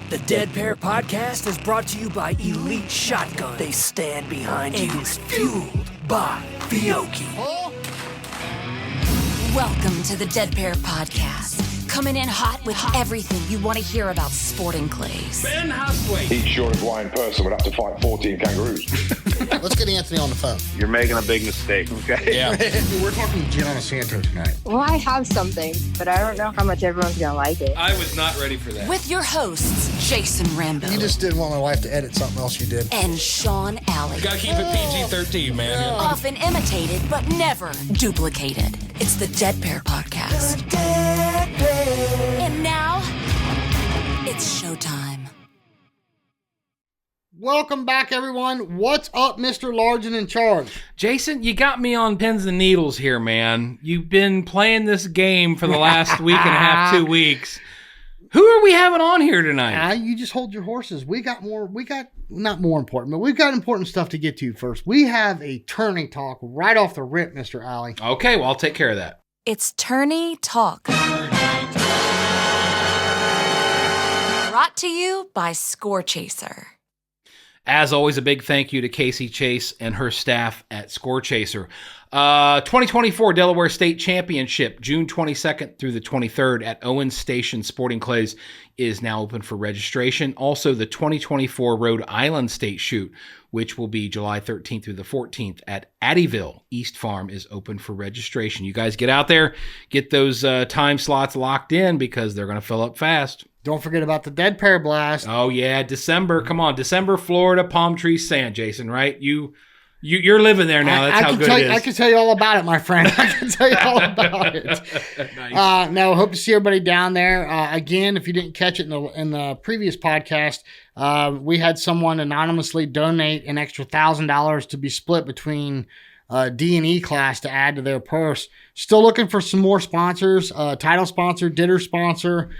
The Dead Pair Podcast is brought to you by Elite Shotgun. They stand behind you. It is fueled by Fiocchi. Welcome to the Dead Pair Podcast. Coming in hot with everything you want to hear about sporting clays. Ben Hustway. Each short blind person would have to fight 14 kangaroos. Let's get Anthony on the phone. You're making a big mistake, okay? Yeah. We're talking Gianna Santo tonight. Well, I have something, but I don't know how much everyone's going to like it. I was not ready for that. With your hosts, Jason Rambo. You just didn't want my wife to edit something else you did. And Sean Alley. Gotta keep it PG-13, man. Often imitated, but never duplicated. It's the Dead Pair Podcast. The Dead Pair. And now, it's showtime. Welcome back, everyone. What's up, Mr. Large and in charge? Jason, you got me on pins and needles here, man. You've been playing this game for the last week and a half, 2 weeks. Who are we having on here tonight? You just hold your horses. Not more important, but we've got important stuff to get to first. We have a turning talk right off the rip, Mr. Alley. Okay, well, I'll take care of that. It's Tourney Talk. Brought to you by Score Chaser. As always, a big thank you to Casey Chase and her staff at Score Chaser. 2024 Delaware State Championship, June 22nd through the 23rd at Owens Station Sporting Clays is now open for registration. Also, the 2024 Rhode Island State Shoot, which will be July 13th through the 14th at Addyville East Farm, is open for registration. You guys get out there, get those time slots locked in because they're going to fill up fast. Don't forget about the Dead Pair Blast. Oh, yeah, December. Come on, December, Florida, palm tree sand, Jason, right? You're living there now. That's how good it is. I can tell you all about it, my friend. I can tell you all about it. Nice. No, hope to see everybody down there. Again, if you didn't catch it in the previous podcast, we had someone anonymously donate an extra $1,000 to be split between D&E class to add to their purse. Still looking for some more sponsors, title sponsor, dinner sponsor.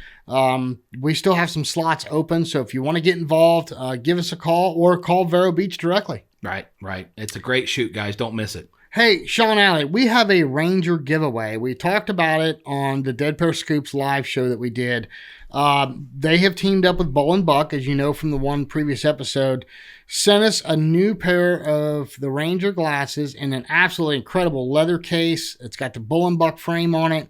We still have some slots open, so if you want to get involved, give us a call or call Vero Beach directly. Right. It's a great shoot, guys. Don't miss it. Hey, Sean Alley, we have a Ranger giveaway. We talked about it on the Dead Pair Scoops live show that we did. They have teamed up with Bull & Buck, as you know from the one previous episode, sent us a new pair of the Ranger glasses in an absolutely incredible leather case. It's got the Bull & Buck frame on it.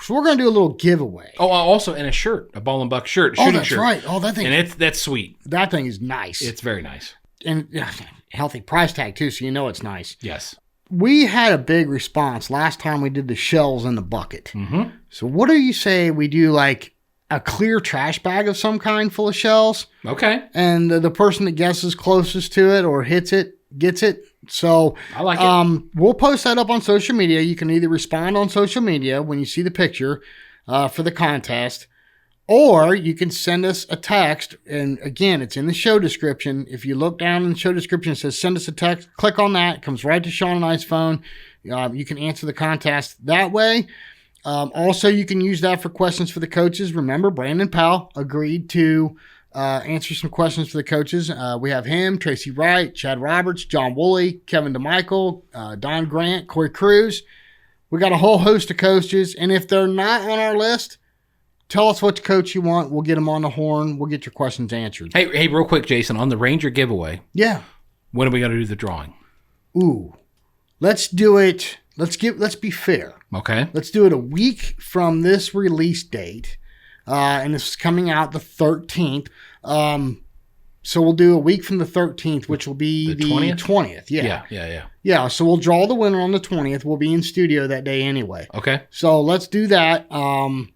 So we're going to do a little giveaway. Oh, also in a shirt, a Bull & Buck shirt, shooting shirt. Oh, that's right. Oh, that thing. And that's sweet. That thing is nice. It's very nice. And healthy price tag, too, so you know it's nice. Yes. We had a big response last time we did the shells in the bucket. Mm-hmm. So what do you say we do like a clear trash bag of some kind full of shells? Okay. And the person that guesses closest to it or hits it gets it. So I like it. We'll post that up on social media. You can either respond on social media when you see the picture for the contest, or you can send us a text. And again, it's in the show description. If you look down in the show description, it says send us a text. Click on that. It comes right to Sean and I's phone. You can answer the contest that way. Also, you can use that for questions for the coaches. Remember, Brandon Powell agreed to answer some questions for the coaches. We have him, Tracy Wright, Chad Roberts, John Woolley, Kevin DeMichael, Don Grant, Corey Cruz. We got a whole host of coaches. And if they're not on our list, tell us which coach you want. We'll get them on the horn. We'll get your questions answered. Hey, real quick, Jason, on the Ranger giveaway. Yeah. When are we going to do the drawing? Ooh. Let's do it. Let's be fair. Okay. Let's do it a week from this release date. And this is coming out the 13th. So we'll do a week from the 13th, which will be the 20th. Yeah. So we'll draw the winner on the 20th. We'll be in studio that day anyway. Okay. So let's do that.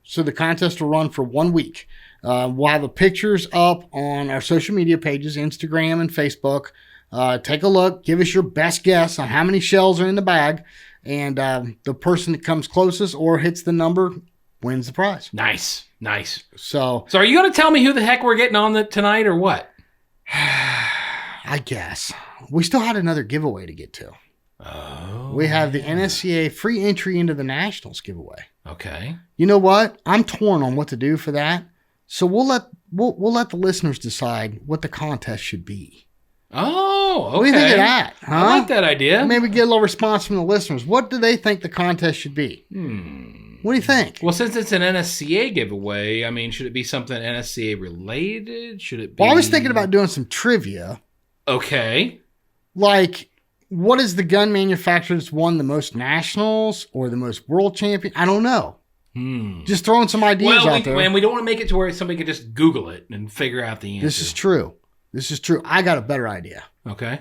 So the contest will run for 1 week. We'll have the pictures up on our social media pages, Instagram and Facebook. Take a look. Give us your best guess on how many shells are in the bag. And the person that comes closest or hits the number wins the prize. Nice. So are you going to tell me who the heck we're getting on tonight or what? I guess. We still had another giveaway to get to. Oh. We have the NSCA free entry into the Nationals giveaway. Okay. You know what? I'm torn on what to do for that. So we'll let the listeners decide what the contest should be. Oh, okay. What do you think of that? Huh? I like that idea. Maybe get a little response from the listeners. What do they think the contest should be? What do you think? Well, since it's an NSCA giveaway, I mean, should it be something NSCA related? Should it be? Well, I was thinking about doing some trivia. Okay. Like, what is the gun manufacturer that's won the most nationals or the most world champion? I don't know. Just throwing some ideas out there. And we don't want to make it to where somebody can just Google it and figure out the answer. This is true. I got a better idea. Okay.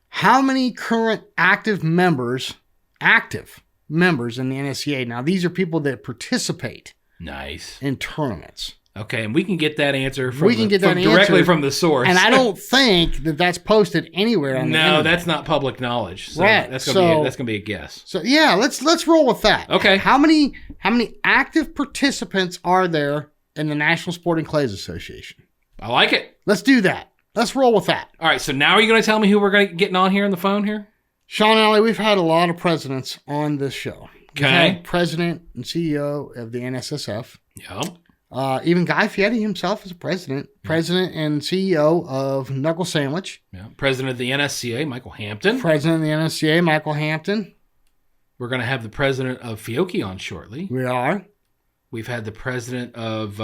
How many current active members in the NSCA? Now, these are people that participate in tournaments. Okay, and we can get that answer directly from the source. And I don't think that that's posted anywhere on the internet. No, that's not public knowledge. So right. That's gonna be a guess. So yeah, let's roll with that. Okay. How many active participants are there in the National Sporting Clays Association? I like it. Let's do that. Let's roll with that. All right, so now are you going to tell me who we're getting on here on the phone here? Sean Alley, we've had a lot of presidents on this show. Okay. We've had president and CEO of the NSSF. Yep. Even Guy Fieri himself is a president and CEO of Knuckle Sandwich. Yeah. President of the NSCA, Michael Hampton. President of the NSCA, Michael Hampton. We're going to have the president of Fiocchi on shortly. We are. We've had the president of,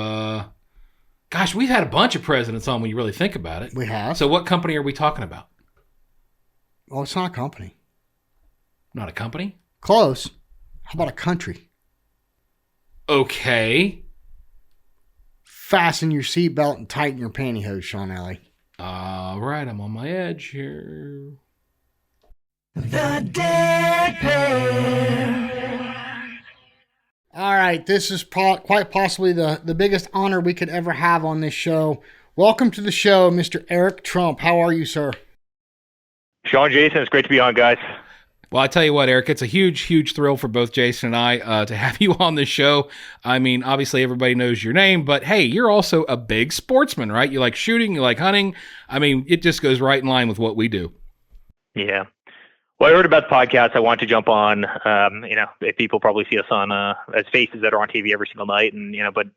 we've had a bunch of presidents on when you really think about it. We have. So what company are we talking about? Oh, it's not a company. Not a company? Close. How about a country? Okay. Fasten your seatbelt and tighten your pantyhose, Sean Alley. All right, I'm on my edge here. The Dead Pair. All right, this is quite possibly the biggest honor we could ever have on this show. Welcome to the show, Mr. Eric Trump. How are you, sir? Sean, Jason, it's great to be on, guys. Well, I tell you what, Eric, it's a huge, huge thrill for both Jason and I to have you on the show. I mean, obviously everybody knows your name, but hey, you're also a big sportsman, right? You like shooting, you like hunting. I mean, it just goes right in line with what we do. Yeah. Well, I heard about the podcast. I wanted to jump on. People probably see us on as faces that are on TV every single night, but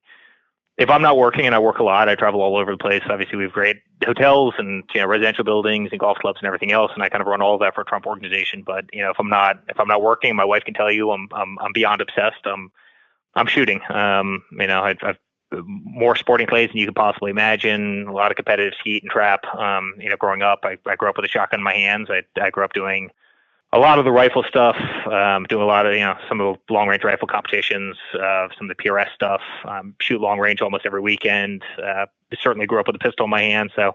if I'm not working, and I work a lot, I travel all over the place. Obviously, we have great hotels and residential buildings and golf clubs and everything else, and I kind of run all of that for a Trump organization. But if I'm not working, my wife can tell you I'm beyond obsessed. I'm shooting. I've more sporting clays than you could possibly imagine. A lot of competitive skeet and trap. Growing up, I grew up with a shotgun in my hands. I grew up doing a lot of the rifle stuff, doing a lot of, some of the long range rifle competitions, some of the PRS stuff, shoot long range almost every weekend. Certainly grew up with a pistol in my hand. So,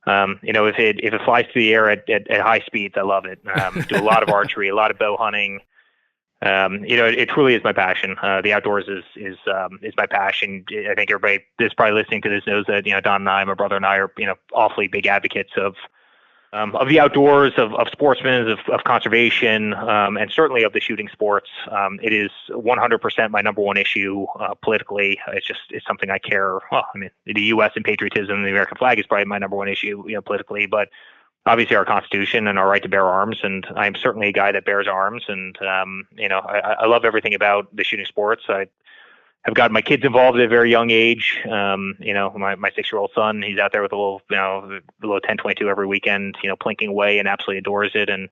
if it flies through the air at high speeds, I love it. Do a lot of archery, a lot of bow hunting. It truly is my passion. The outdoors is my passion. I think everybody that's probably listening to this knows that, Don and I, my brother and I are, awfully big advocates of the outdoors, of sportsmen, of conservation, and certainly of the shooting sports. It is 100% my number one issue politically. It's something I care. Well, I mean, the U.S. and patriotism and the American flag is probably my number one issue, politically, but obviously our Constitution and our right to bear arms. And I'm certainly a guy that bears arms. And, I love everything about the shooting sports. I've got my kids involved at a very young age. My 6-year-old son, he's out there with a little 10-22 every weekend, plinking away and absolutely adores it. And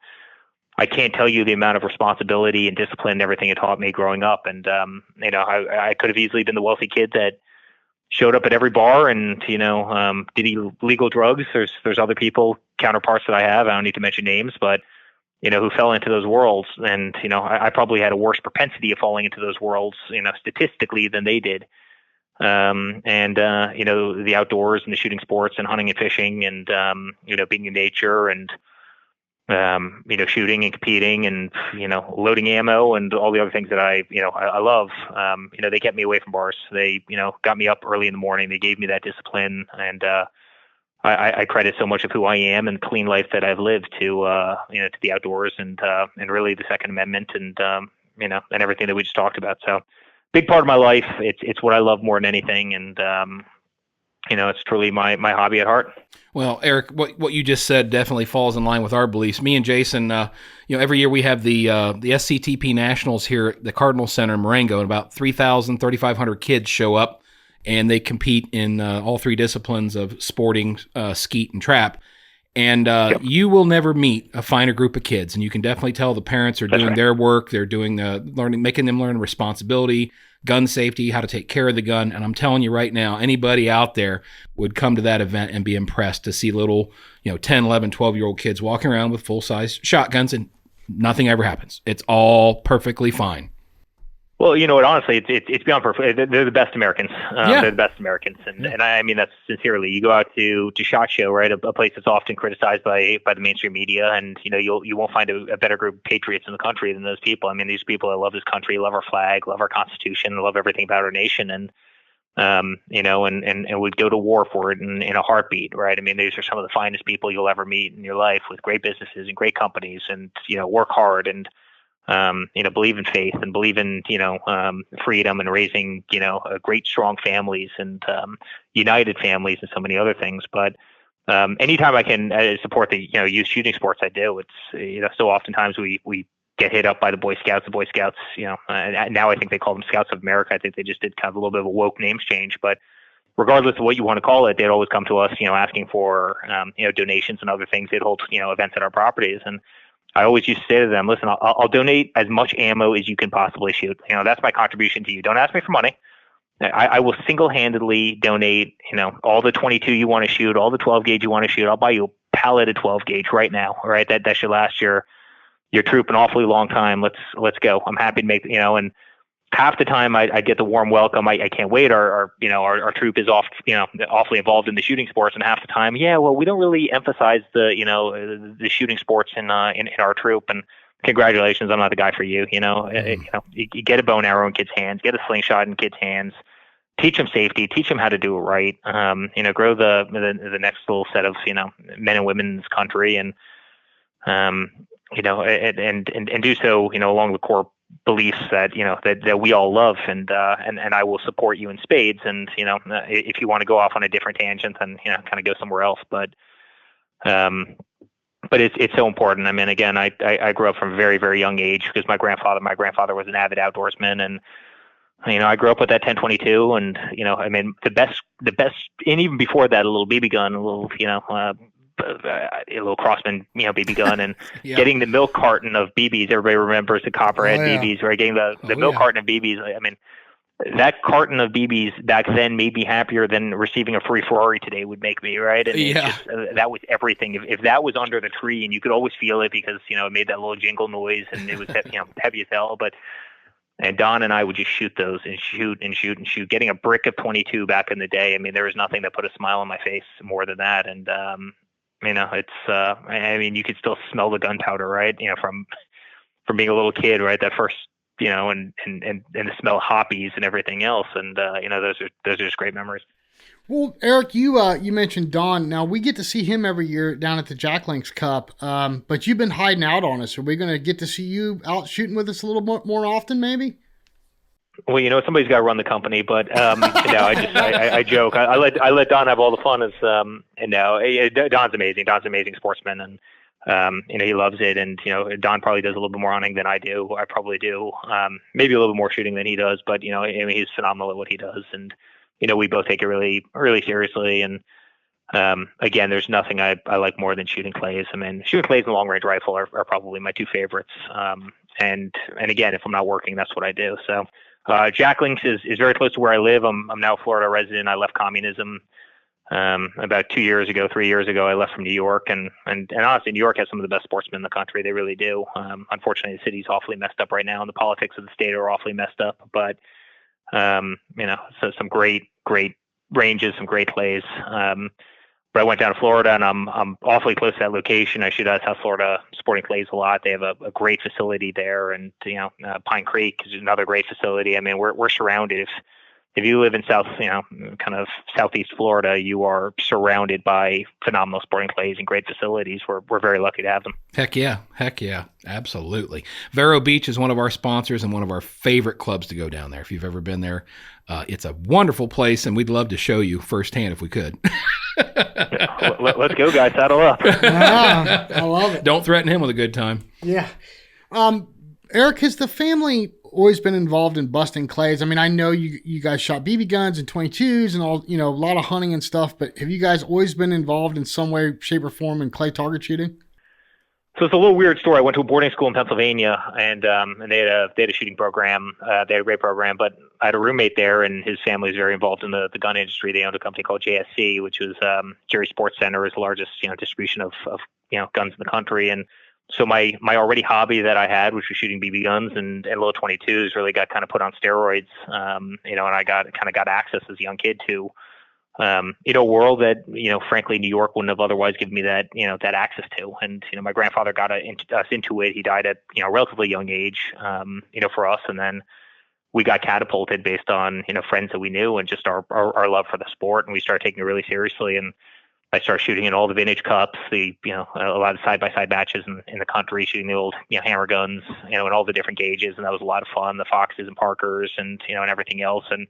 I can't tell you the amount of responsibility and discipline and everything it taught me growing up. And, I could have easily been the wealthy kid that showed up at every bar and, did illegal drugs. There's other people, counterparts that I have. I don't need to mention names, but who fell into those worlds. And, I probably had a worse propensity of falling into those worlds, statistically than they did. The outdoors and the shooting sports and hunting and fishing and, being in nature and, shooting and competing and, loading ammo and all the other things that I love. They kept me away from bars. They, got me up early in the morning. They gave me that discipline. And, I credit so much of who I am and clean life that I've lived to the outdoors and really the Second Amendment and everything that we just talked about. So big part of my life. It's what I love more than anything. And, it's truly my hobby at heart. Well, Eric, what you just said definitely falls in line with our beliefs. Me and Jason, every year we have the SCTP Nationals here at the Cardinal Center in Marengo, and about 3,500 kids show up. And they compete in all three disciplines of sporting, skeet, and trap. And you will never meet a finer group of kids, and you can definitely tell the parents are doing their work. They're doing the learning, making them learn responsibility, gun safety, how to take care of the gun. And I'm telling you right now, anybody out there would come to that event and be impressed to see little, 10, 11, 12-year-old kids walking around with full-size shotguns, and nothing ever happens. It's all perfectly fine. Well, you know what? Honestly, it's beyond perfect. They're the best Americans. They're the best Americans, and I mean that sincerely. You go out to SHOT Show, right? A place that's often criticized by the mainstream media, and you won't find a better group of patriots in the country than those people. I mean, these people that love this country, love our flag, love our Constitution, love everything about our nation, and would go to war for it in a heartbeat, right? I mean, these are some of the finest people you'll ever meet in your life, with great businesses and great companies, and work hard and. Believe in faith and believe in, freedom and raising, great, strong families and united families and so many other things. But anytime I can support the, youth shooting sports, I do. It's, so oftentimes we get hit up by the Boy Scouts. The Boy Scouts, and now I think they call them Scouts of America. I think they just did kind of a little bit of a woke names change. But regardless of what you want to call it, they'd always come to us, asking for, donations and other things. They'd hold, events at our properties. And I always used to say to them, listen, I'll donate as much ammo as you can possibly shoot. That's my contribution to you. Don't ask me for money. I will single-handedly donate, all the 22 you want to shoot, all the 12 gauge you want to shoot. I'll buy you a pallet of 12 gauge right now. All right. That should last your troop an awfully long time. Let's go. I'm happy to make, and half the time I get the warm welcome. I can't wait. Our troop is awfully involved in the shooting sports, and half the time, we don't really emphasize the shooting sports in our troop. And congratulations, I'm not the guy for you. You get a bow and arrow in kids' hands, get a slingshot in kids' hands, teach them safety, teach them how to do it right. Grow the next little set of men and women in this country, and and do so along the core beliefs that that we all love, and I will support you in spades. And if you want to go off on a different tangent, then kind of go somewhere else. But it's so important. I mean, again, I grew up from a very, very young age because my grandfather was an avid outdoorsman, and I grew up with that 10/22, and I mean the best, and even before that, a little BB gun, a little a little Crossman, BB gun, and getting the milk carton of BBs. Everybody remembers the Copperhead BBs, right? Getting the milk carton of BBs. I mean, that carton of BBs back then made me happier than receiving a free Ferrari today would make me, right? And that was everything. If that was under the tree, and you could always feel it because it made that little jingle noise, and it was heavy as hell. And Don and I would just shoot those and shoot and shoot and shoot. Getting a brick of 22 back in the day, I mean, there was nothing that put a smile on my face more than that. And it's I mean, you could still smell the gunpowder, right? From being a little kid, right? That first, and the smell of hoppies and everything else, and those are just great memories. Well, Eric, you mentioned Don. Now we get to see him every year down at the Jack Links Cup, but you've been hiding out on us. Are we going to get to see you out shooting with us a little more often, maybe? Well, somebody's got to run the company, but I joke. I let Don have all the fun. Don's amazing. Don's an amazing sportsman, and he loves it. And Don probably does a little bit more hunting than I do. I probably do, maybe a little bit more shooting than he does. But he's phenomenal at what he does, and we both take it really, really seriously. And again, there's nothing I like more than shooting clays. I mean, shooting clays and long range rifle are probably my two favorites. And again, if I'm not working, that's what I do. So. Jack Links is very close to where I live. I'm now a Florida resident. I left communism about 3 years ago. I left from New York, and honestly, New York has some of the best sportsmen in the country. They really do. Unfortunately, the city's awfully messed up right now, and the politics of the state are awfully messed up. But so some great ranges, some great plays. But I went down to Florida, and I'm awfully close to that location. I shoot out South Florida Sporting Clays a lot. They have a great facility there, and Pine Creek is another great facility. I mean, we're surrounded. If you live in kind of southeast Florida, you are surrounded by phenomenal sporting clays and great facilities. We're very lucky to have them. Heck yeah, absolutely. Vero Beach is one of our sponsors and one of our favorite clubs to go down there. If you've ever been there, it's a wonderful place, and we'd love to show you firsthand if we could. Let's go, guys. Saddle up. I love it. Don't threaten him with a good time. Yeah. Eric, has the family always been involved in busting clays? I mean, I know you guys shot BB guns and 22s and all, a lot of hunting and stuff, but have you guys always been involved in some way, shape, or form in clay target shooting? So it's a little weird story. I went to a boarding school in Pennsylvania, and they had a shooting program. They had a great program, but I had a roommate there, and his family was very involved in the gun industry. They owned a company called JSC, which was Jerry Sports Center, is the largest distribution of guns in the country. And so my already hobby that I had, which was shooting BB guns and little 22s, really got kind of put on steroids. And I got access as a young kid to a world that, frankly, New York wouldn't have otherwise given me that access to. And, my grandfather got us into it. He died at, a relatively young age, for us. And then we got catapulted based on, friends that we knew and just our love for the sport. And we started taking it really seriously. And I started shooting in all the vintage cups, a lot of side-by-side matches in the country, shooting the old, hammer guns, in all the different gauges. And that was a lot of fun, the Foxes and Parkers and, and everything else. And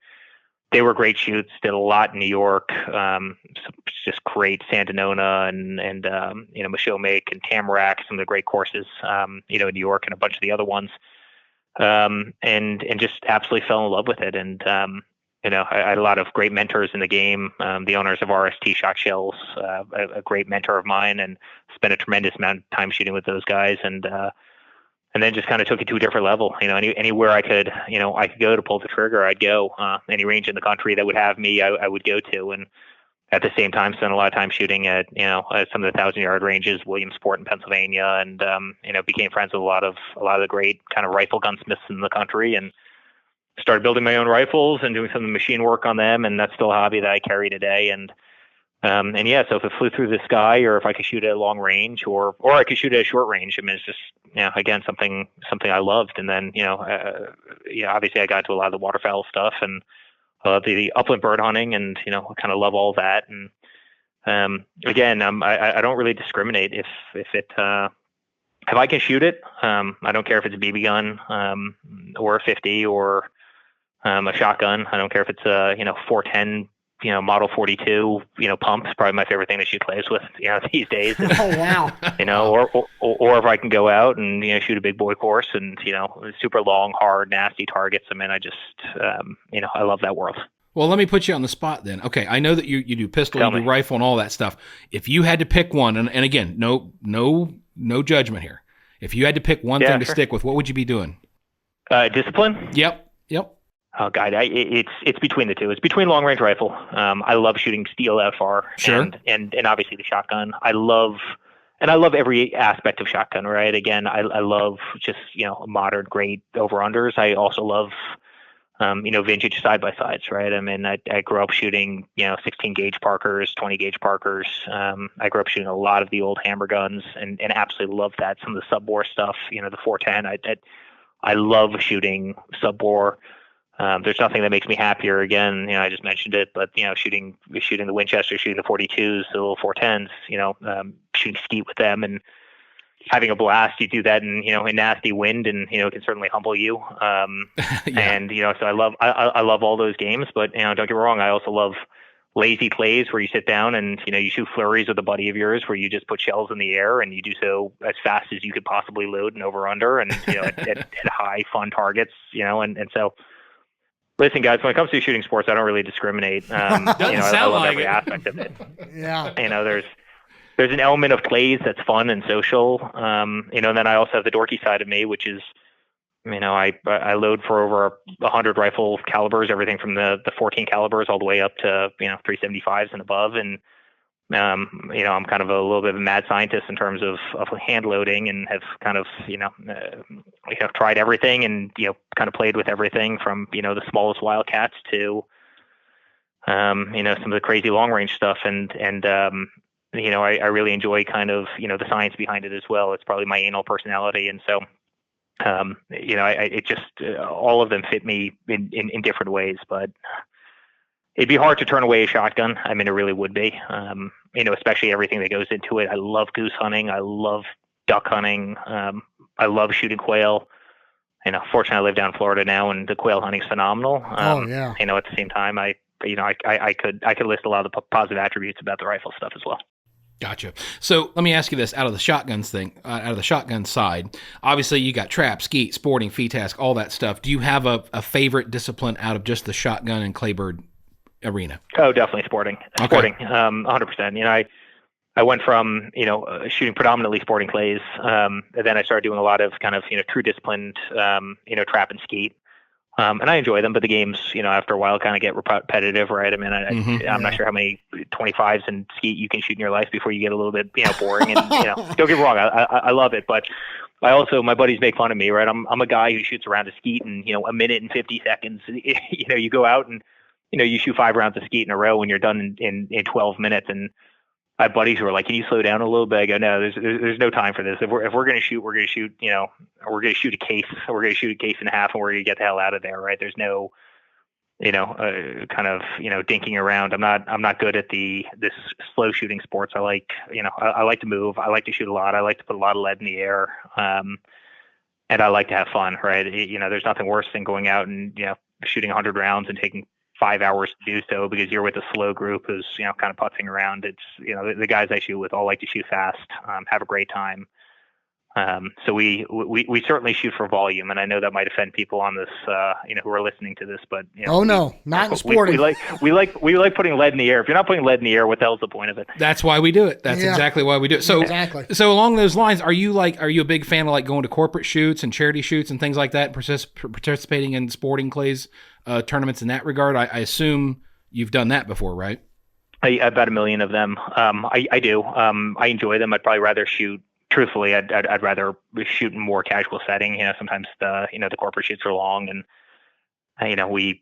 they were great shoots, did a lot in New York, just great Sandinona and Mashomak and Tamarack, some of the great courses, in New York and a bunch of the other ones. And just absolutely fell in love with it. And, I had a lot of great mentors in the game. The owners of RST Shot Shells, a great mentor of mine, and spent a tremendous amount of time shooting with those guys. And then just kind of took it to a different level. Anywhere I could go to pull the trigger, I'd go. Any range in the country that would have me, I would go to. And at the same time, spent a lot of time shooting at, some of the 1,000-yard ranges, Williamsport in Pennsylvania, and became friends with a lot of the great kind of rifle gunsmiths in the country, and started building my own rifles and doing some of the machine work on them. And that's still a hobby that I carry today. And so if it flew through the sky, or if I could shoot at a long range, or I could shoot at a short range, I mean, it's just, again, something I loved. And then, obviously I got into a lot of the waterfowl stuff and the upland bird hunting, and, kind of love all that. And again, I don't really discriminate if I can shoot it. I don't care if it's a BB gun, or a 50, or a shotgun. I don't care if it's a 410. Model 42, pump is probably my favorite thing to shoot clays with, these days. Oh, wow. Or if I can go out and, shoot a big boy course and, super long, hard, nasty targets. I mean, I just, I love that world. Well, let me put you on the spot then. Okay. I know that you do pistol, you do rifle and all that stuff. If you had to pick one, and again, no judgment here. If you had to pick one thing to stick with, what would you be doing? Discipline? Yep. Oh God, it's between the two. It's between long range rifle. I love shooting steel out far, sure, and obviously the shotgun. I love every aspect of shotgun. Right? Again, I love just modern great over unders. I also love vintage side by sides. Right? I mean, I grew up shooting 16 gauge Parkers, 20 gauge Parkers. I grew up shooting a lot of the old hammer guns, and absolutely love that. Some of the sub-bore stuff. The 410. I love shooting sub-bore. There's nothing that makes me happier. Again, I just mentioned it, but shooting the Winchester, shooting the 42s, the little 410s, shooting skeet with them and having a blast. You do that in nasty wind, and it can certainly humble you. And so I love all those games, but don't get me wrong, I also love lazy plays where you sit down and you shoot flurries with a buddy of yours where you just put shells in the air and you do so as fast as you could possibly load and over under, and at high fun targets, and so. Listen, guys, when it comes to shooting sports, I don't really discriminate. I love every aspect of it. Yeah. There's an element of clays that's fun and social. And then I also have the dorky side of me, which is, I load for over 100 rifle calibers, everything from the 14 calibers all the way up to, 375s and above. And, I'm kind of a little bit of a mad scientist in terms of hand loading, and have kind of, tried everything and, kind of played with everything from, the smallest wildcats to, some of the crazy long range stuff. And I really enjoy kind of, the science behind it as well. It's probably my anal personality. And so, it just, all of them fit me in different ways, but it'd be hard to turn away a shotgun. I mean, it really would be, especially everything that goes into it. I love goose hunting. I love duck hunting. I love shooting quail. Fortunately I live down in Florida now, and the quail hunting is phenomenal. Oh yeah. At the same time, I could list a lot of the positive attributes about the rifle stuff as well. Gotcha. So let me ask you this: out of the shotguns thing, out of the shotgun side, obviously you got trap, skeet, sporting, FETASC, all that stuff. Do you have a favorite discipline out of just the shotgun and claybird arena? Oh, definitely sporting. Okay. Sporting, 100%. You know, I went from, shooting predominantly sporting clays. And then I started doing a lot of kind of, true disciplined, trap and skeet. And I enjoy them, but the games, after a while kind of get repetitive, right? I mean, I'm not sure how many 25s and skeet you can shoot in your life before you get a little bit, boring. And, don't get me wrong, I love it, but I also, my buddies make fun of me, right? I'm a guy who shoots around a skeet in, a minute and 50 seconds. You go out and, you shoot 5 rounds of skeet in a row when you're done in 12 minutes. And I have buddies who are like, "Can you slow down a little bit?" I go, "No, there's no time for this. If we're going to shoot, we're going to shoot, we're going to shoot a case. We're going to shoot a case and a half, and we're going to get the hell out of there, right?" There's no, kind of, dinking around. I'm not good at this slow shooting sports. I like, I like to move. I like to shoot a lot. I like to put a lot of lead in the air, and I like to have fun, right? There's nothing worse than going out and shooting 100 rounds and taking 5 hours to do so because you're with a slow group who's, kind of putzing around. It's, the guys I shoot with all like to shoot fast, have a great time. So we certainly shoot for volume, and I know that might offend people on this, who are listening to this, but oh no, not in sporting. We like putting lead in the air. If you're not putting lead in the air, what the hell's the point of it? That's why we do it. That's exactly why we do it. So exactly. So along those lines, are you a big fan of like going to corporate shoots and charity shoots and things like that, participating in sporting clays tournaments in that regard? I assume you've done that before, right? About 1 million of them. I do. I enjoy them. I'd probably rather shoot. Truthfully, I'd rather shoot in more casual setting. Sometimes the corporate shoots are long, and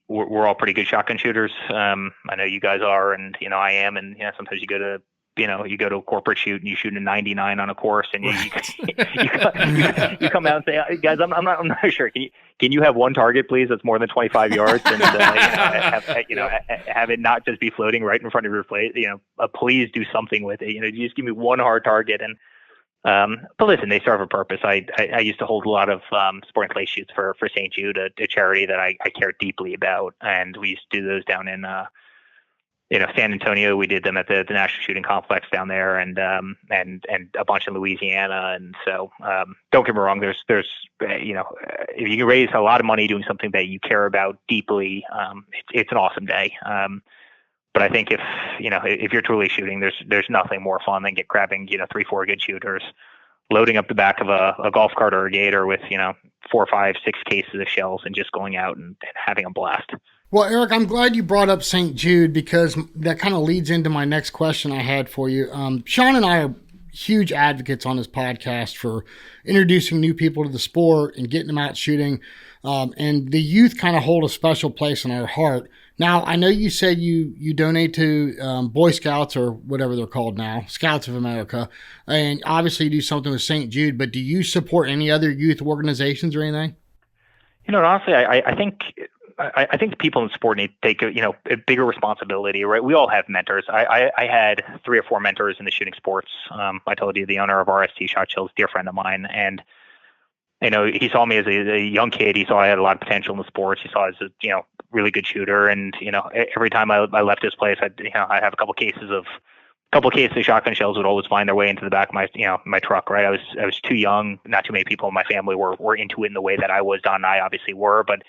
we're all pretty good shotgun shooters. I know you guys are, and I am, and sometimes you go to a corporate shoot and you shoot a 99 on a course, and you come out and say, "Guys, I'm not sure. Can you have one target, please? That's more than 25 yards, and have it not just be floating right in front of your plate. Please do something with it. You just give me one hard target." And but listen, they serve a purpose. I used to hold a lot of sporting clay shoots for St. Jude, a charity that I care deeply about, and we used to do those down in San Antonio. We did them at the National Shooting Complex down there, and a bunch in Louisiana. And so don't get me wrong, there's if you can raise a lot of money doing something that you care about deeply, it's an awesome day. But I think if you're truly shooting, there's nothing more fun than grabbing 3-4 good shooters, loading up the back of a golf cart or a gator with 4, 5, 6 cases of shells, and just going out and having a blast. Well, Eric, I'm glad you brought up St. Jude because that kind of leads into my next question I had for you. Sean and I are huge advocates on this podcast for introducing new people to the sport and getting them out shooting. And the youth kind of hold a special place in our heart. Now, I know you said you donate to Boy Scouts or whatever they're called now, Scouts of America, and obviously you do something with St. Jude, but do you support any other youth organizations or anything? Honestly, I think the people in sport need to take a bigger responsibility, right? We all have mentors. I had 3 or 4 mentors in the shooting sports. I told you the owner of RST Shot Shell's a dear friend of mine, and he saw me as a young kid. He saw I had a lot of potential in the sports. He saw I was a really good shooter, and every time I left his place, I'd have a couple cases of shotgun shells would always find their way into the back of my my truck. Right, I was too young. Not too many people in my family were into it in the way that I was. Don and I obviously were, but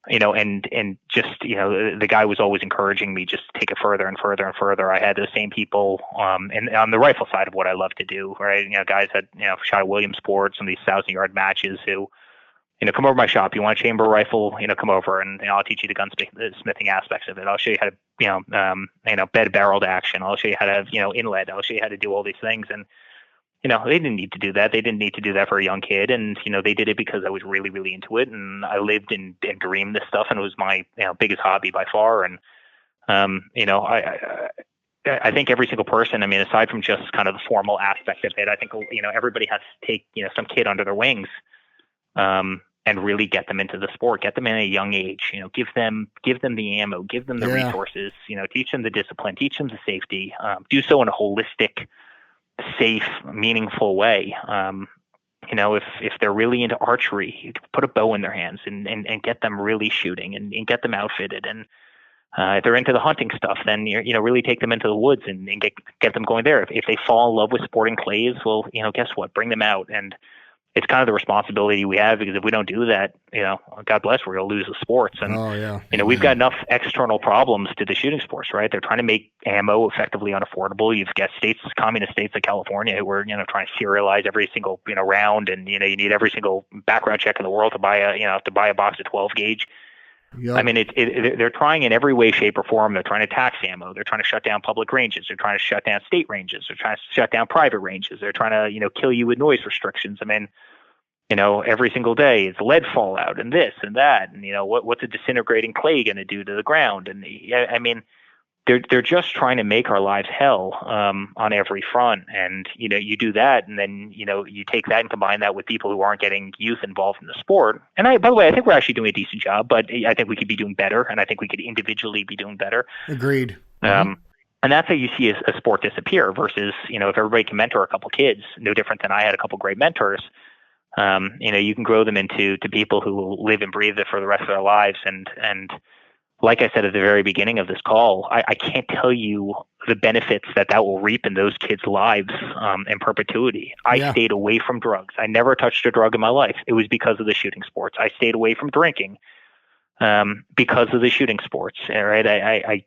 and just the guy was always encouraging me just to take it further and further and further. I had the same people and on the rifle side of what I love to do, right? Guys that shot at Williamsport, some of these 1,000-yard matches who come over my shop. You want a chamber rifle, come over, and I'll teach you the gunsmithing aspects of it. I'll show you how to bed barreled action. I'll show you how to have inlet. I'll show you how to do all these things. And they didn't need to do that. They didn't need to do that for a young kid. And, they did it because I was really, really into it. And I lived and dreamed this stuff. And it was my biggest hobby by far. And, I think every single person, aside from just kind of the formal aspect of it, I think, everybody has to take, some kid under their wings and really get them into the sport, get them in a young age, give them the ammo, give them the resources, teach them the discipline, teach them the safety, do so in a holistic, safe, meaningful way. If they're really into archery, you put a bow in their hands and get them really shooting and get them outfitted. And If they're into the hunting stuff, then really take them into the woods and get them going there. If they fall in love with sporting clays, well, guess what? Bring them out. And it's kind of the responsibility we have, because if we don't do that, God bless, we're going to lose the sports. And we've got enough external problems to the shooting sports, right? They're trying to make ammo effectively unaffordable. You've got communist states like California, who are trying to serialize every single round, and you need every single background check in the world to buy a box of 12 gauge. Yep. I mean, they're trying in every way, shape, or form. They're trying to tax ammo. They're trying to shut down public ranges. They're trying to shut down state ranges. They're trying to shut down private ranges. They're trying to, kill you with noise restrictions. I mean, every single day it's lead fallout and this and that. And, what's a disintegrating clay going to do to the ground? And I mean, they're just trying to make our lives hell on every front. And, you do that, and then, you take that and combine that with people who aren't getting youth involved in the sport. And by the way, I think we're actually doing a decent job, but I think we could be doing better. And I think we could individually be doing better. Agreed. And that's how you see a sport disappear versus, if everybody can mentor a couple kids, no different than I had a couple great mentors. You can grow them into people who will live and breathe it for the rest of their lives. And like I said at the very beginning of this call, I can't tell you the benefits that will reap in those kids' lives in perpetuity. I stayed away from drugs. I never touched a drug in my life. It was because of the shooting sports. I stayed away from drinking because of the shooting sports. Right? I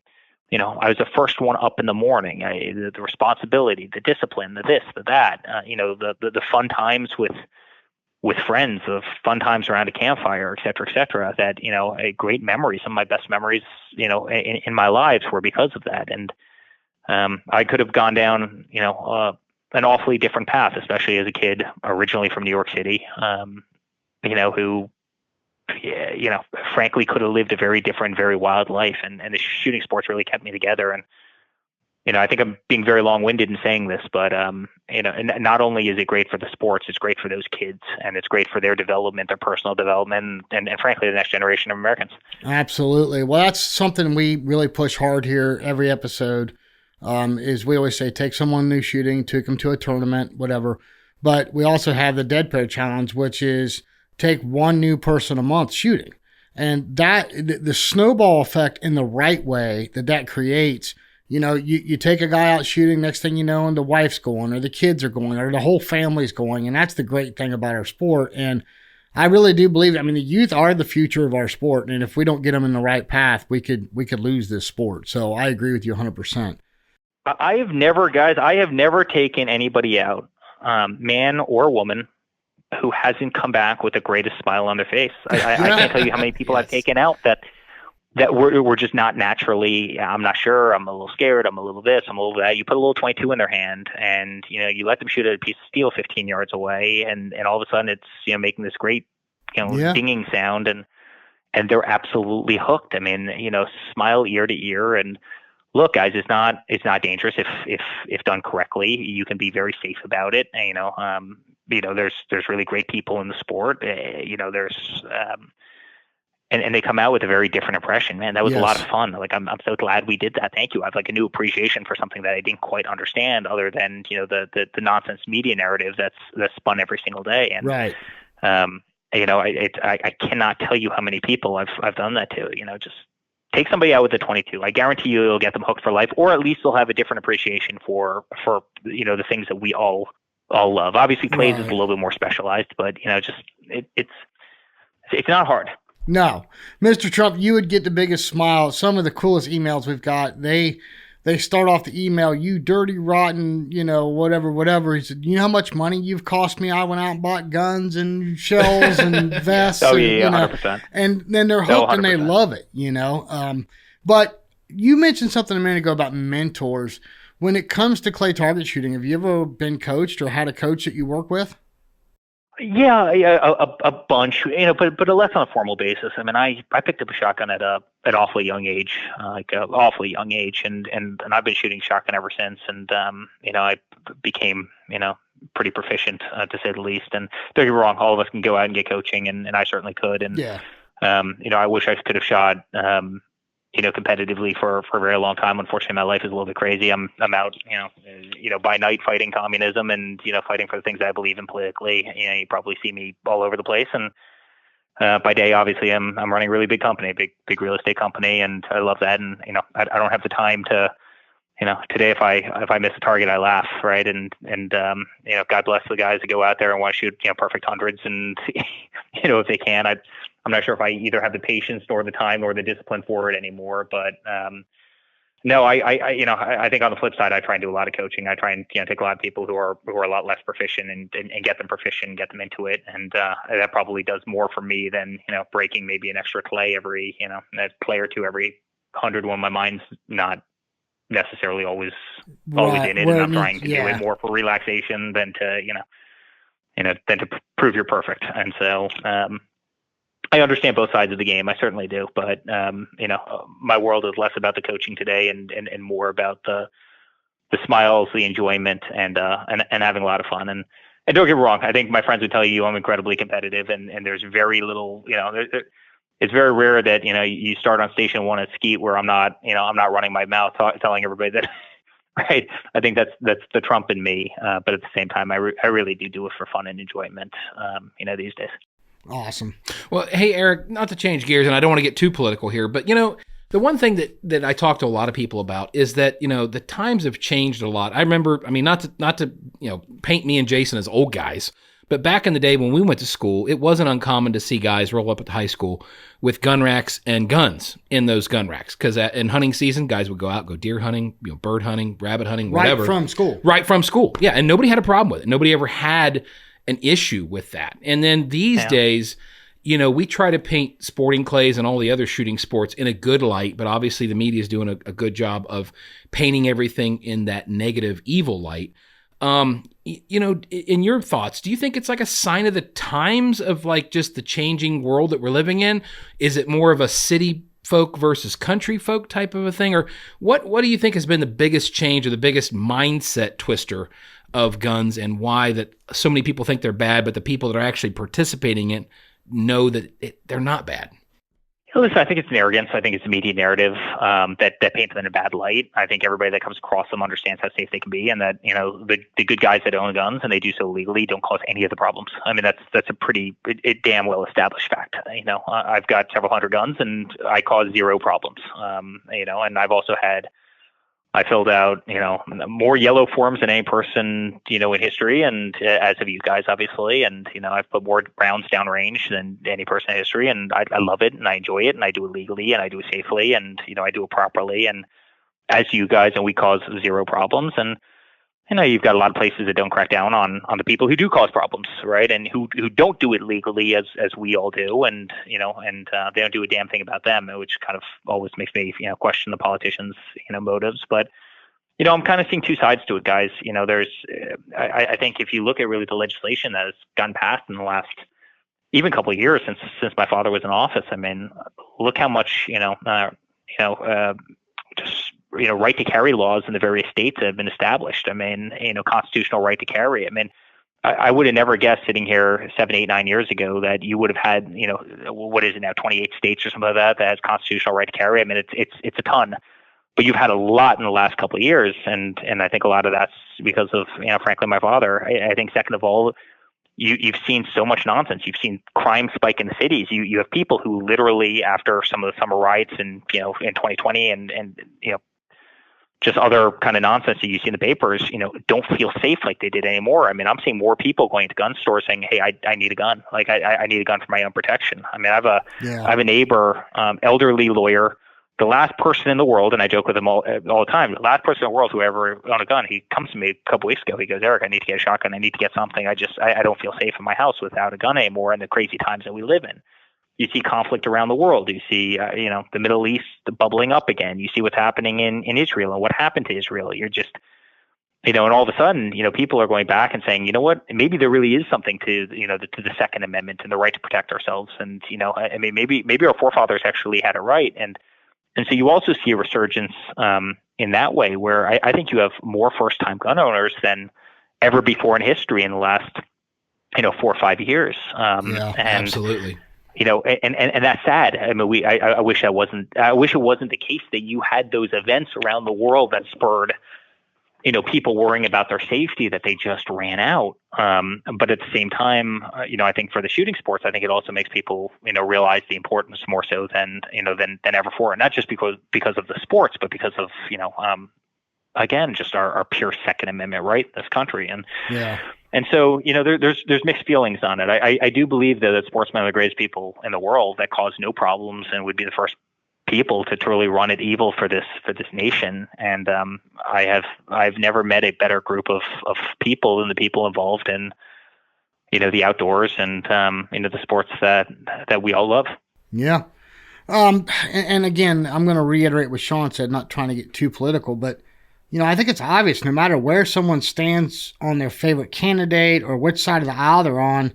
was the first one up in the morning. The responsibility, the discipline, the this, the that. The fun times with friends, of fun times around a campfire, et cetera, that, a great memory. Some of my best memories, in my lives were because of that. And I could have gone down, an awfully different path, especially as a kid originally from New York City, who, frankly could have lived a very different, very wild life. And the shooting sports really kept me together. And, I think I'm being very long-winded in saying this, but, and not only is it great for the sports, it's great for those kids, and it's great for their development, their personal development, and frankly, the next generation of Americans. Absolutely. Well, that's something we really push hard here every episode, is we always say, take someone new shooting, take them to a tournament, whatever. But we also have the Dead Pair Challenge, which is take one new person a month shooting. And that the snowball effect in the right way that creates, you take a guy out shooting, next thing you know, and the wife's going, or the kids are going, or the whole family's going. And that's the great thing about our sport. And I really do believe, the youth are the future of our sport. And if we don't get them in the right path, we could lose this sport. So I agree with you 100%. I have never taken anybody out, man or woman, who hasn't come back with the greatest smile on their face. I can't tell you how many people I've taken out that were just not naturally, I'm not sure, I'm a little scared, I'm a little this, I'm a little that. You put a little 22 in their hand, and you let them shoot at a piece of steel 15 yards away, and all of a sudden it's making this great dinging sound, and they're absolutely hooked. Smile ear to ear. And look, guys, it's not dangerous if done correctly. You can be very safe about it. There's really great people in the sport. And they come out with a very different impression. Man, that was a lot of fun. Like, I'm so glad we did that. Thank you. I have like a new appreciation for something that I didn't quite understand, other than the nonsense media narrative that's spun every single day. And right. I cannot tell you how many people I've done that to. Just take somebody out with a 22. I guarantee you it'll get them hooked for life, or at least they'll have a different appreciation for the things that we all love. Obviously, clays is a little bit more specialized, but it's not hard. No, Mr. Trump, you would get the biggest smile. Some of the coolest emails we've got, they start off the email, "You dirty, rotten, whatever." He said, "You know how much money you've cost me? I went out and bought guns and shells and vests." Oh, yeah, 100%. And then they're hooked and they love it, But you mentioned something a minute ago about mentors. When it comes to clay target shooting, have you ever been coached or had a coach that you work with? Yeah, a bunch, but less on a formal basis. I picked up a shotgun at an awfully young age, and I've been shooting shotgun ever since. And I became pretty proficient, to say the least. And don't get me wrong, all of us can go out and get coaching, and I certainly could. And I wish I could have shot competitively for a very long time. Unfortunately, my life is a little bit crazy. I'm out, by night fighting communism and, fighting for the things I believe in politically. You probably see me all over the place. And, by day, obviously, I'm running a really big company, big real estate company, and I love that. And I don't have the time to, today if I miss a target, I laugh, right? And God bless the guys that go out there and want to shoot perfect hundreds, and if they can, I'm not sure if I either have the patience nor the time nor the discipline for it anymore. But no, I think on the flip side, I try and do a lot of coaching. I try and take a lot of people who are a lot less proficient and get them proficient, get them into it, and that probably does more for me than breaking maybe an extra clay every a clay or two every 100 when my mind's not necessarily always in it, and I'm trying to do it more for relaxation than to than to prove you're perfect. And so I understand both sides of the game. I certainly do, but my world is less about the coaching today and more about the smiles, the enjoyment, and having a lot of fun. And don't get me wrong, I think my friends would tell you I'm incredibly competitive, and there's very little, it's very rare that you start on station one at Skeet where I'm not running my mouth telling everybody that. Right. I think that's the Trump in me. But at the same time, I really do it for fun and enjoyment, these days. Awesome. Well, hey, Eric, not to change gears, and I don't want to get too political here, but, the one thing that I talk to a lot of people about is that, the times have changed a lot. I remember, not to paint me and Jason as old guys, but back in the day when we went to school, it wasn't uncommon to see guys roll up at the high school with gun racks and guns in those gun racks. Because in hunting season, guys would go out, go deer hunting, bird hunting, rabbit hunting, whatever. Right from school. Right from school. Yeah, and nobody had a problem with it. Nobody ever had an issue with that. And then these days, we try to paint sporting clays and all the other shooting sports in a good light, but obviously the media is doing a good job of painting everything in that negative, evil light. In your thoughts, do you think it's like a sign of the times of like just the changing world that we're living in? Is it more of a city folk versus country folk type of a thing? Or what do you think has been the biggest change or the biggest mindset twister of guns, and why that so many people think they're bad, but the people that are actually participating in know that they're not bad? Listen, I think it's an arrogance. I think it's a media narrative that paints them in a bad light. I think everybody that comes across them understands how safe they can be, and that the good guys that own guns and they do so legally don't cause any of the problems. I mean, that's a pretty damn well established fact. I've got several hundred guns and I cause zero problems. And I've also I filled out, more yellow forms than any person, in history, and as have you guys, obviously. And, I've put more rounds downrange than any person in history, and I love it, and I enjoy it, and I do it legally, and I do it safely, and, I do it properly. And as you guys, and we cause zero problems. And, you've got a lot of places that don't crack down on the people who do cause problems, right? And who don't do it legally as we all do. And, they don't do a damn thing about them, which kind of always makes me, question the politicians, motives. But, I'm kind of seeing two sides to it, guys. I think if you look at really the legislation that has gotten passed in the last even couple of years since my father was in office, I mean, look how much, right to carry laws in the various states that have been established. I mean, constitutional right to carry. I mean, I would have never guessed sitting here 7, 8, 9 years ago that you would have had, what is it now, 28 states or something like that has constitutional right to carry. I mean, it's a ton, but you've had a lot in the last couple of years. And I think a lot of that's because of, frankly, my father. I think second of all, you've seen so much nonsense. You've seen crime spike in the cities. You have people who literally, after some of the summer riots in 2020 and just other kind of nonsense that you see in the papers, don't feel safe like they did anymore. I mean, I'm seeing more people going to gun stores saying, "Hey, I need a gun. Like I need a gun for my own protection." I mean, I have a neighbor, elderly lawyer, the last person in the world, and I joke with him all the time, the last person in the world who ever owned a gun. He comes to me a couple weeks ago. He goes, "Eric, I need to get a shotgun. I need to get something. I don't feel safe in my house without a gun anymore, and the crazy times that we live in." You see conflict around the world. You see, the Middle East bubbling up again. You see what's happening in Israel and what happened to Israel. You're just, and all of a sudden, people are going back and saying, you know what, maybe there really is something to, to the Second Amendment and the right to protect ourselves. And, I mean, maybe our forefathers actually had it right. And so you also see a resurgence in that way where I think you have more first-time gun owners than ever before in history in the last, 4 or 5 years. Absolutely. And that's sad. I mean, I wish it wasn't the case that you had those events around the world that spurred, people worrying about their safety that they just ran out. But at the same time, I think for the shooting sports, I think it also makes people, realize the importance more so than ever before. And not just because of the sports, but because of, again, just our pure Second Amendment right in this country. And so, there's mixed feelings on it. I do believe that sportsmen are the greatest people in the world that cause no problems and would be the first people to truly run it evil for this nation. And I've never met a better group of people than the people involved in the outdoors and the sports that we all love. Yeah. And again, I'm going to reiterate what Sean said, not trying to get too political, but I think it's obvious no matter where someone stands on their favorite candidate or which side of the aisle they're on,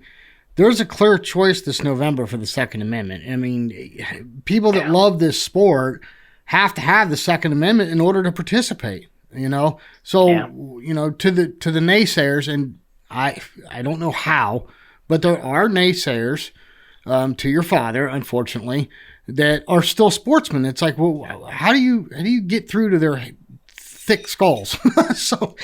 there's a clear choice this November for the Second Amendment. I mean, people that love this sport have to have the Second Amendment in order to participate, So, to the naysayers, and I don't know how, but there are naysayers to your father, unfortunately, that are still sportsmen. It's like, well, how do you get through to their thick skulls? So...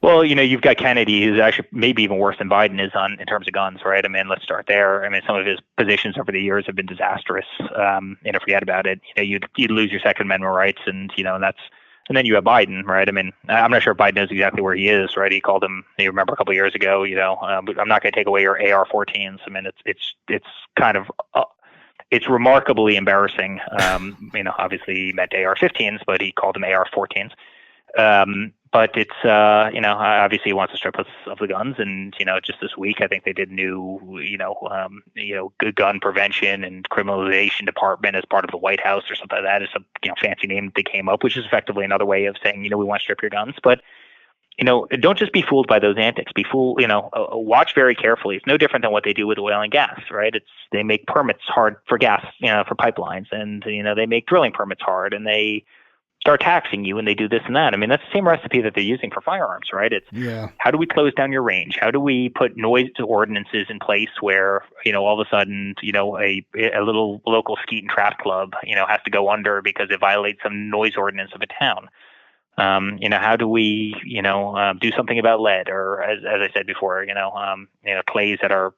Well, you've got Kennedy, who's actually maybe even worse than Biden is in terms of guns, right? I mean, let's start there. I mean, some of his positions over the years have been disastrous. Forget about it. You'd lose your Second Amendment rights, and and then you have Biden, right? I mean, I'm not sure if Biden knows exactly where he is, right? He called him. You remember a couple of years ago, but I'm not going to take away your AR-14s. I mean, it's kind of. It's remarkably embarrassing. Obviously he meant AR-15s, but he called them AR-14s. But it's, obviously he wants to strip us of the guns. And, just this week, I think they did new, good gun prevention and criminalization department as part of the White House or something like that. It's a fancy name that they came up, which is effectively another way of saying, we want to strip your guns. But, don't just be fooled by those antics. Watch very carefully. It's no different than what they do with oil and gas, right? They make permits hard for gas, for pipelines, and, they make drilling permits hard, and they start taxing you, and they do this and that. I mean, that's the same recipe that they're using for firearms, right? How do we close down your range? How do we put noise ordinances in place where, all of a sudden, a little local skeet and trap club, has to go under because it violates some noise ordinance of a town? How do we, do something about lead, or as I said before, clays that are,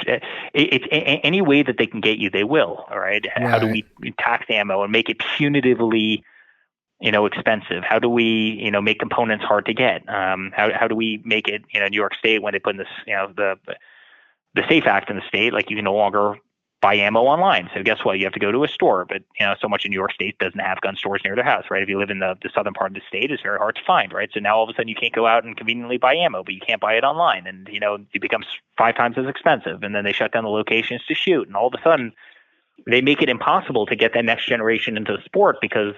it's any way that they can get you, they will. All right. How do we tax ammo and make it punitively, expensive? How do we, make components hard to get? How do we make it, New York State, when they put in this, the SAFE Act in the state, like you can no longer buy ammo online. So guess what? You have to go to a store, but so much in New York State doesn't have gun stores near their house, right? If you live in the southern part of the state, it's very hard to find, right? So now all of a sudden you can't go out and conveniently buy ammo, but you can't buy it online, and it becomes 5 times as expensive. And then they shut down the locations to shoot, and all of a sudden they make it impossible to get that next generation into the sport because,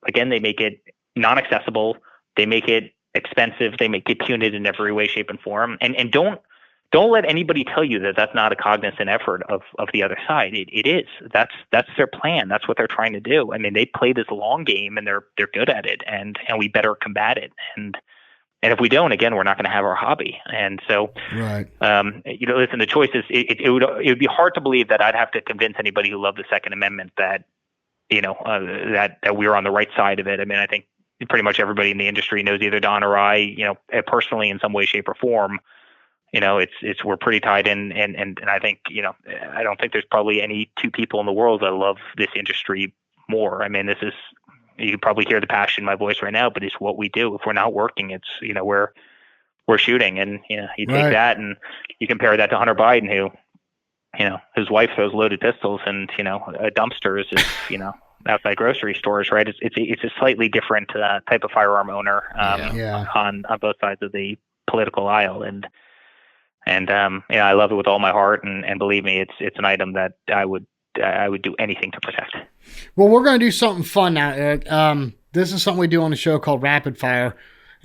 again, they make it non-accessible, they make it expensive, they make it punitive in every way, shape, and form, and don't let anybody tell you that that's not a cognizant effort of the other side. It is. That's their plan. That's what they're trying to do. I mean, they play this long game, and they're good at it, and we better combat it. And if we don't, again, we're not going to have our hobby. And so, right. Listen, the choice is it would be hard to believe that I'd have to convince anybody who loved the Second Amendment that that we're on the right side of it. I mean, I think pretty much everybody in the industry knows either Don or I, personally in some way, shape, or form. We're pretty tied in, and I think, I don't think there's probably any two people in the world that love this industry more. I mean, you can probably hear the passion in my voice right now, but it's what we do. If we're not working, it's, we're shooting, and, you take that and you compare that to Hunter Biden, who, his wife throws loaded pistols and, dumpsters is, outside grocery stores, right? It's a slightly different type of firearm owner on both sides of the political aisle. And I love it with all my heart, and believe me, it's an item that I would do anything to protect. Well, we're going to do something fun now, Eric. This is something we do on the show called Rapid Fire,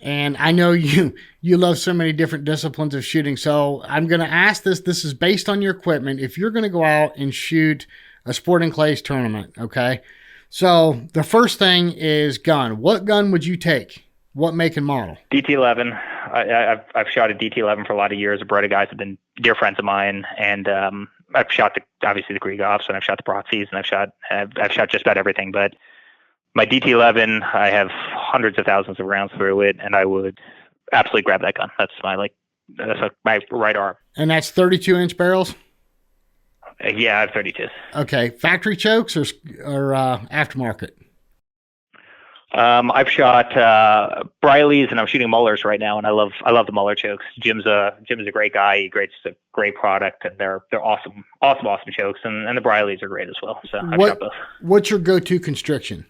and I know you love so many different disciplines of shooting, so I'm going to ask this. This is based on your equipment. If you're going to go out and shoot a sporting clays tournament, okay? So the first thing is gun. What gun would you take? What make and model? DT11. I've shot a DT11 for a lot of years. A variety of guys have been dear friends of mine, and I've shot obviously the Grigofs, and I've shot the Proxies, and I've shot just about everything. But my DT11, I have hundreds of thousands of rounds through it, and I would absolutely grab that gun. That's my my right arm. And that's 32-inch barrels? Yeah, I have 32s. Okay. Factory chokes or aftermarket? I've shot Briley's, and I'm shooting Mullers right now, and I love the Muller chokes. Jim's a great guy. He creates a great product, and they're awesome chokes, and the Briley's are great as well. So I've shot both. What's your go-to constriction?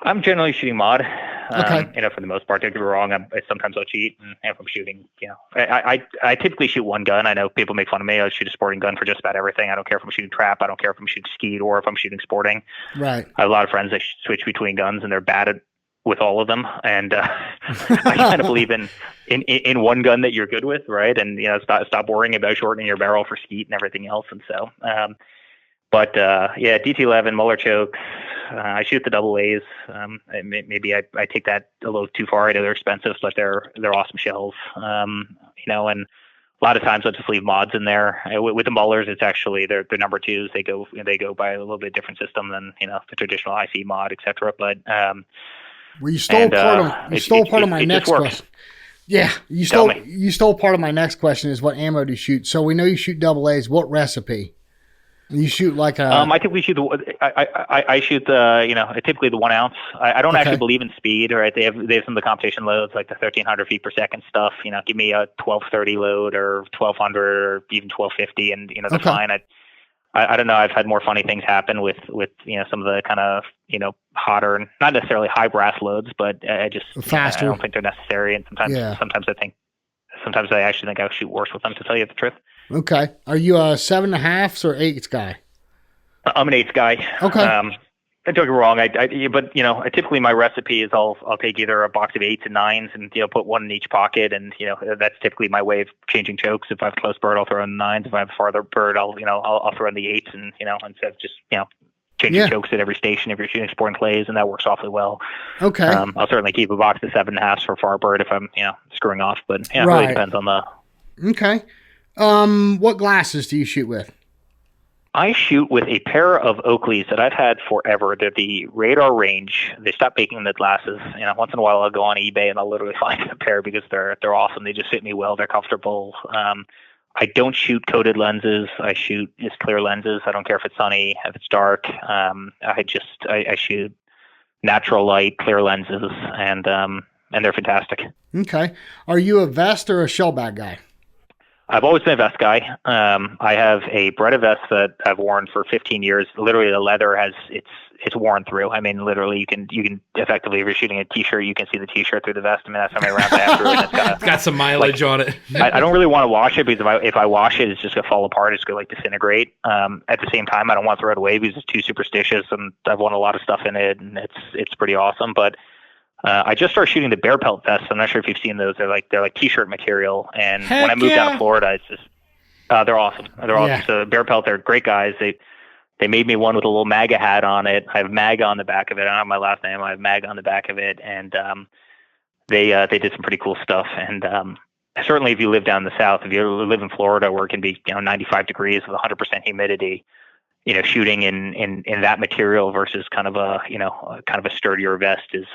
I'm generally shooting mod. Okay. For the most part, don't get me wrong. Sometimes I'll cheat, and if I'm shooting, I typically shoot one gun. I know people make fun of me. I shoot a sporting gun for just about everything. I don't care if I'm shooting trap. I don't care if I'm shooting skeet or if I'm shooting sporting. Right. I have a lot of friends that switch between guns, and they're bad with all of them. And I kind of believe in one gun that you're good with, right? And stop worrying about shortening your barrel for skeet and everything else. And so, DT11 Muller chokes. I shoot the double A's. Maybe I take that a little too far. I know they're expensive, but they're awesome shells. And a lot of times I'll just leave mods in there. With the Mullers, it's actually they're number twos. They go by a little bit different system than the traditional IC mod, etc. But you stole part of my next question. Yeah, you stole part of my next question. Is what ammo do you shoot? So we know you shoot double A's. What recipe? You shoot like a. I think we shoot I shoot the typically the 1 ounce. I don't actually believe in speed. Right? They have some of the competition loads like the 1,300 feet per second stuff. Give me a 1230 load or 1,200 or even 1,250, and that's fine. I don't know. I've had more funny things happen with some of the kind of hotter, not necessarily high brass loads, but I just faster. I don't think they're necessary, and sometimes I actually think I'll shoot worse with them, to tell you the truth. Okay. Are you a 7.5s or 8s guy? I'm an 8s guy. Okay. Don't get me wrong. Typically my recipe is I'll take either a box of 8s and 9s and put one in each pocket, and that's typically my way of changing chokes. If I have a close bird, I'll throw in the 9s. If I have a farther bird, I'll throw in the 8s, and instead of just changing chokes at every station if you're shooting sporting clays, and that works awfully well. Okay. I'll certainly keep a box of 7.5s for far bird if I'm screwing off, but it really depends on the. Okay. What glasses do you shoot with? I shoot with a pair of Oakleys that I've had forever. They're the Radar Range. They stopped making the glasses. Once in a while I'll go on eBay and I'll literally find a pair because they're awesome. They just fit me well. They're comfortable. I don't shoot coated lenses. I shoot just clear lenses. I don't care if it's sunny, if it's dark. I shoot natural light, clear lenses, and they're fantastic. Okay. Are you a vest or a shell bag guy? I've always been a vest guy. I have a Beretta vest that I've worn for 15 years. Literally, the leather it's worn through. I mean, literally, you can effectively, if you're shooting a T-shirt, you can see the T-shirt through the vest. I mean, that's how many rounds I have through it. It's got some mileage on it. I don't really want to wash it because if I wash it, it's just gonna fall apart. It's gonna disintegrate. At the same time, I don't want to throw it away because it's too superstitious, and I've worn a lot of stuff in it, and it's pretty awesome. But I just started shooting the bear pelt vests. I'm not sure if you've seen those. They're like T-shirt material. And when I moved down to Florida, it's just they're awesome. They're awesome. Yeah. So bear pelt, they're great guys. They made me one with a little MAGA hat on it. I have MAGA on the back of it. I don't have my last name. I have MAGA on the back of it. And they did some pretty cool stuff. And certainly, if you live down in the South, if you live in Florida where it can be 95 degrees with 100% humidity, shooting in that material versus kind of a sturdier vest is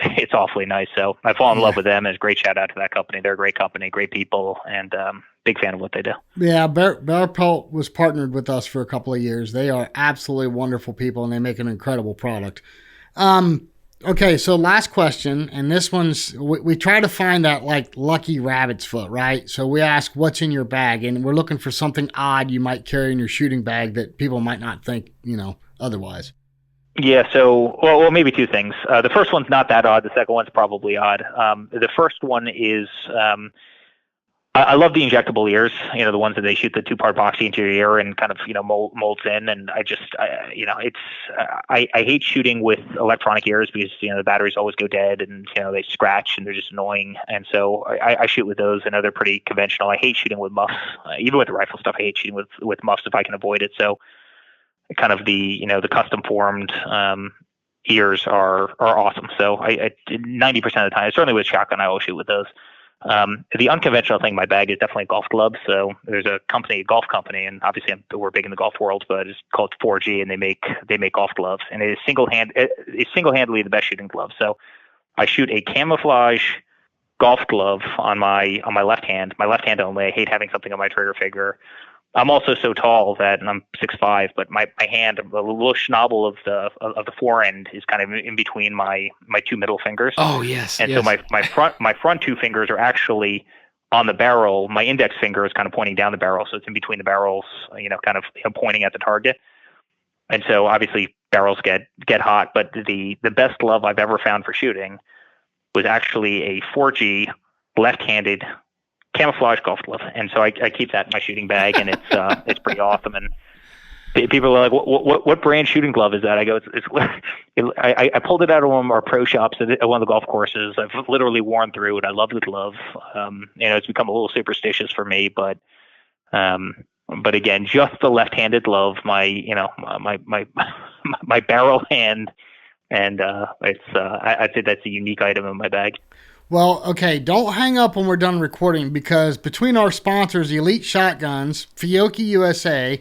it's awfully nice. So I fall in love with them. And it's a great shout out to that company. They're a great company, great people, and big fan of what they do. Yeah, Bear Pelt was partnered with us for a couple of years. They are absolutely wonderful people, and they make an incredible product. Okay, so last question, and this one's, we try to find that lucky rabbit's foot, right? So we ask, what's in your bag? And we're looking for something odd you might carry in your shooting bag that people might not think, otherwise. Yeah, so, well, maybe two things. The first one's not that odd. The second one's probably odd. The first one is, I love the injectable ears, the ones that they shoot the 2-part boxy into your ear and kind of, molds in. And I hate shooting with electronic ears because, the batteries always go dead and, they scratch and they're just annoying. And so I shoot with those. I know they're pretty conventional. I hate shooting with muffs. Even with the rifle stuff, I hate shooting with muffs if I can avoid it. So kind of the custom formed, ears are awesome. So I 90% of the time, certainly with shotgun, I always shoot with those. The unconventional thing in my bag is definitely golf gloves. So there's a golf company, and obviously we're big in the golf world, but it's called 4G, and they make golf gloves, and it is single-handedly the best shooting glove. So I shoot a camouflage golf glove on my left hand only. I hate having something on my trigger finger. I'm also so tall that, and I'm 6'5", but my hand, the little schnabel of the forend is kind of in between my two middle fingers. Oh yes. And yes. so my front two fingers are actually on the barrel. My index finger is kind of pointing down the barrel, so it's in between the barrels, kind of pointing at the target. And so obviously barrels get hot, but the best glove I've ever found for shooting was actually a 4G left-handed camouflage golf glove, and so I keep that in my shooting bag, and it's pretty awesome. And people are like, "What brand shooting glove is that?" I go, I pulled it out of one of our pro shops at one of the golf courses. I've literally worn through it. I love the glove. It's become a little superstitious for me, but again, just the left-handed glove, my barrel hand, and I'd say that's a unique item in my bag. Well, okay, don't hang up when we're done recording, because between our sponsors, Elite Shotguns, Fiocchi USA,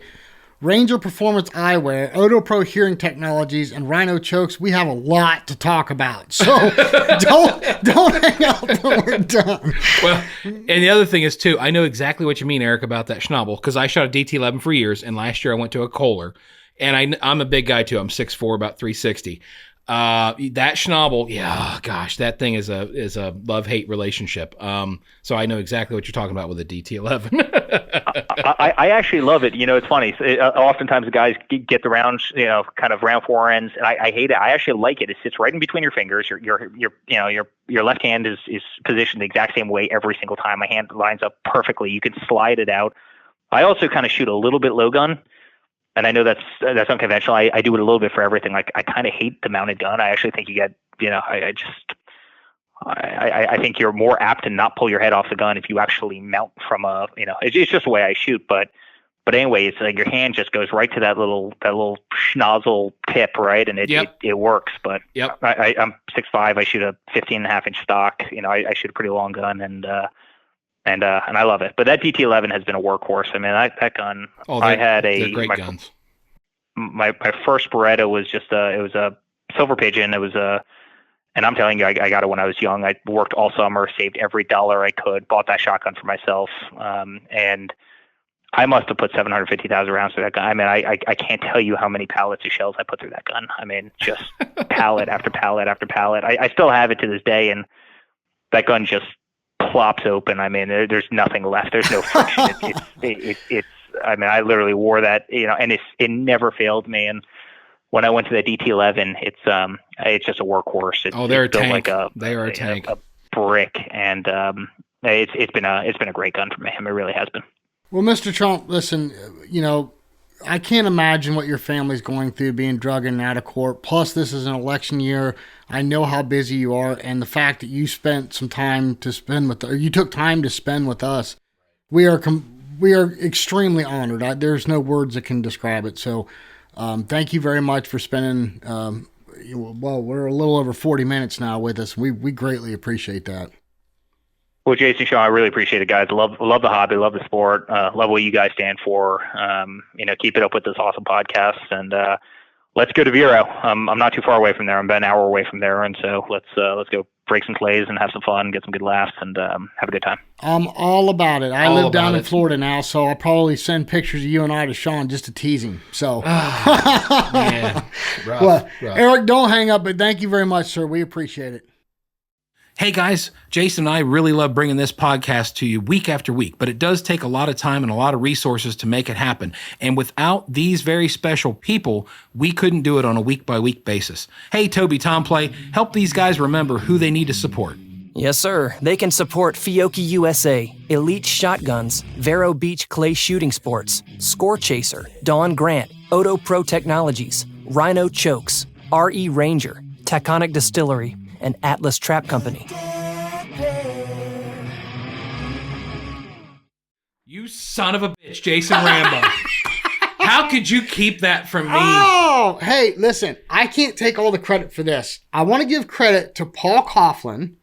Ranger Performance Eyewear, Odo Pro Hearing Technologies, and Rhino Chokes, we have a lot to talk about. So don't hang up when we're done. Well, and the other thing is, too, I know exactly what you mean, Eric, about that schnabel, because I shot a DT-11 for years, and last year I went to a Kolar, and I'm a big guy, too. I'm 6'4", about 360. That schnabel, yeah, gosh, that thing is a love-hate relationship. So I know exactly what you're talking about with a DT-11. I actually love it. It's funny. Oftentimes the guys get the round, kind of round forends, and I hate it. I actually like it. It sits right in between your fingers. Your left hand is positioned the exact same way every single time. My hand lines up perfectly. You can slide it out. I also kind of shoot a little bit low gun. And I know that's unconventional. I do it a little bit for everything. Like, I kind of hate the mounted gun. I actually think you get, I think you're more apt to not pull your head off the gun if you actually mount from it's just the way I shoot. But anyway, it's like your hand just goes right to that little schnozzle tip, right? And it works. But yep. I'm 6'5". I shoot a 15.5-inch stock. I shoot a pretty long gun, and I love it. But that DT-11 has been a workhorse. I mean, that gun. I had they're great guns. My first Beretta was just it was a Silver Pigeon. It was and I'm telling you, I got it when I was young. I worked all summer, saved every dollar I could, bought that shotgun for myself, and I must have put 750,000 rounds through that gun. I mean, I can't tell you how many pallets of shells I put through that gun. I mean, just pallet after pallet after pallet. I still have it to this day, and that gun just plops open. I mean, there's nothing left. There's no friction. It's. I mean, I literally wore that, and it never failed me. And when I went to that DT-11, it's just a workhorse. They're a tank. They are a tank. A brick, and it's been a great gun for me. I mean, it really has been. Well, Mr. Trump, listen, I can't imagine what your family's going through being drugged in and out of court. Plus, this is an election year. I know how busy you are, and the fact that you spent some time to spend with, or you took time to spend with us, we are extremely honored. There's no words that can describe it. So, thank you very much for spending. We're a little over 40 minutes now with us. We greatly appreciate that. Well, Jason, Sean, I really appreciate it, guys. Love the hobby, love the sport, love what you guys stand for. Keep it up with this awesome podcast, and let's go to Vero. I'm not too far away from there. I'm about an hour away from there, and so let's go break some clays and have some fun, get some good laughs, and have a good time. I'm all about it. I live down in Florida now, so I'll probably send pictures of you and I to Sean just to tease him. So, man, rough. Eric, don't hang up, but thank you very much, sir. We appreciate it. Hey guys, Jason and I really love bringing this podcast to you week after week, but it does take a lot of time and a lot of resources to make it happen. And without these very special people, we couldn't do it on a week-by-week basis. Hey, Toby Tomplay, help these guys remember who they need to support. Yes, sir. They can support Fiocchi USA, Elite Shotguns, Vero Beach Clay Shooting Sports, Score Chaser, Dawn Grant, Odo Pro Technologies, Rhino Chokes, RE Ranger, Taconic Distillery, and Atlas Trap Company. You son of a bitch, Jason Rambo. How could you keep that from me? Oh, hey, listen, I can't take all the credit for this. I want to give credit to Paul Coughlin,